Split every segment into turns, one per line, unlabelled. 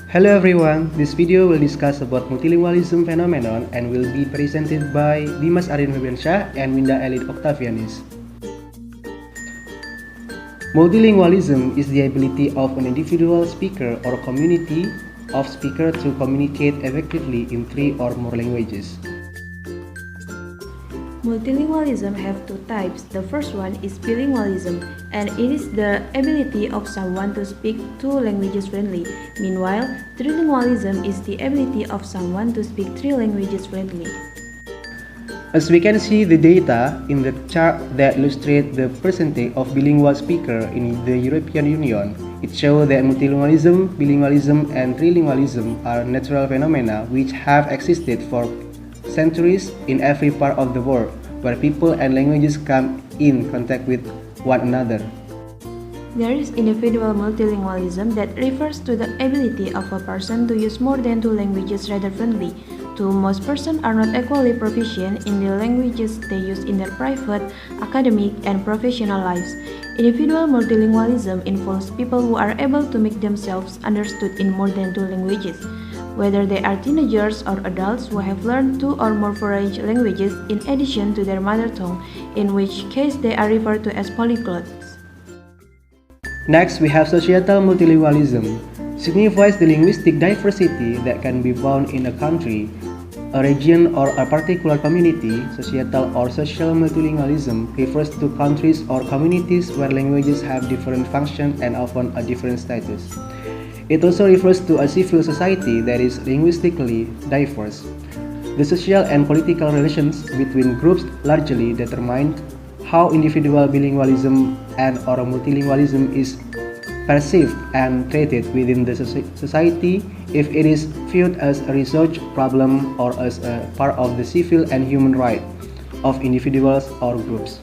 Hello everyone, this video will discuss about multilingualism phenomenon and will be presented by Dimas Febriansyah and Winda Ely Oktavianis. Multilingualism is the ability of an individual speaker or community of speakers to communicate effectively in 3 or more languages.
Multilingualism have two types. The first one is bilingualism, and it is the ability of someone to speak 2 languages fluently. Meanwhile, trilingualism is the ability of someone to speak 3 languages fluently.
As we can see the data in the chart that illustrate the percentage of bilingual speakers in the European Union, it shows that multilingualism, bilingualism, and trilingualism are natural phenomena which have existed for centuries in every part of the world where people and languages come in contact with one another.
There is individual multilingualism that refers to the ability of a person to use more than 2 languages rather fluently. Most persons are not equally proficient in the languages they use in their private, academic, and professional lives. Individual multilingualism involves people who are able to make themselves understood in more than 2 languages, whether they are teenagers or adults who have learned 2 or more foreign languages in addition to their mother tongue, in which case they are referred to as polyglots.
Next, we have societal multilingualism. Signifies the linguistic diversity that can be found in a country, a region, or a particular community. Societal or social multilingualism refers to countries or communities where languages have different functions and often a different status. It also refers to a civil society that is linguistically diverse. The social and political relations between groups largely determine how individual bilingualism and or multilingualism is perceived and treated within the society, if it is viewed as a research problem or as a part of the civil and human rights of individuals or groups.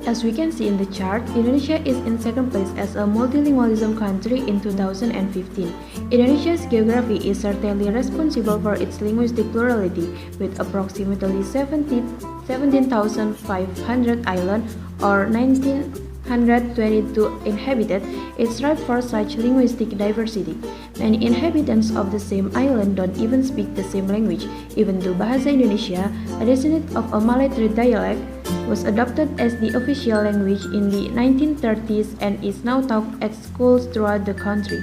As we can see in the chart, Indonesia is in second place as a multilingualism country in 2015. Indonesia's geography is certainly responsible for its linguistic plurality, with approximately 17,500 islands or 122 inhabited. It's right for such linguistic diversity. Many inhabitants of the same island don't even speak the same language, even though Bahasa Indonesia, a descendant of a Malay trade dialect, was adopted as the official language in the 1930s and is now taught at schools throughout the country.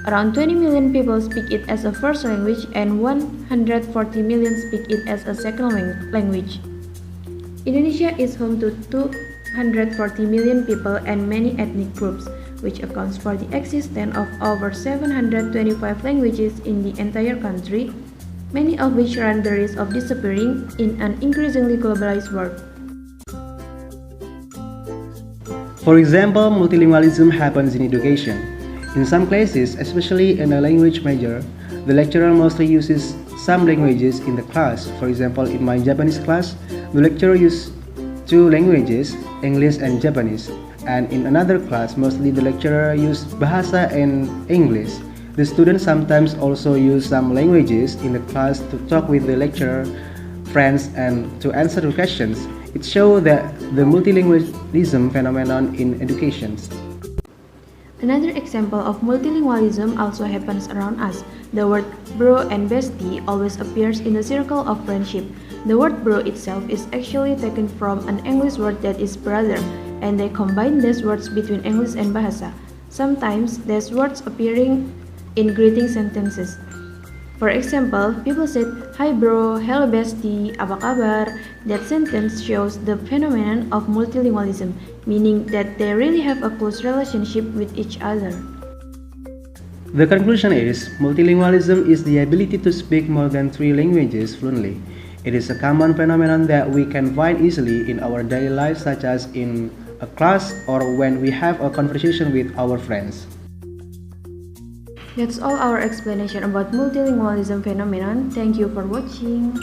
Around 20 million people speak it as a first language and 140 million speak it as a second language. Indonesia is home to 240 million people and many ethnic groups, which accounts for the existence of over 725 languages in the entire country, many of which run the risk of disappearing in an increasingly globalized world.
For example, multilingualism happens in education. In some classes, especially in a language major, the lecturer mostly uses some languages in the class. For example, in my Japanese class, the lecturer uses 2 languages, English and Japanese, and in another class, mostly the lecturer uses Bahasa and English. The students sometimes also use some languages in the class to talk with the lecturer, friends, and to answer the questions. It shows that the multilingualism phenomenon in education.
Another example of multilingualism also happens around us. The word bro and bestie always appears in the circle of friendship. The word bro itself is actually taken from an English word that is brother, and they combine these words between English and Bahasa, sometimes these words appearing in greeting sentences. For example, people said, "Hi bro, hello bestie, apa kabar?" That sentence shows the phenomenon of multilingualism, meaning that they really have a close relationship with each other.
The conclusion is, multilingualism is the ability to speak more than 3 languages fluently. It is a common phenomenon that we can find easily in our daily lives, such as in a class or when we have a conversation with our friends.
That's all our explanation about multilingualism phenomenon. Thank you for watching.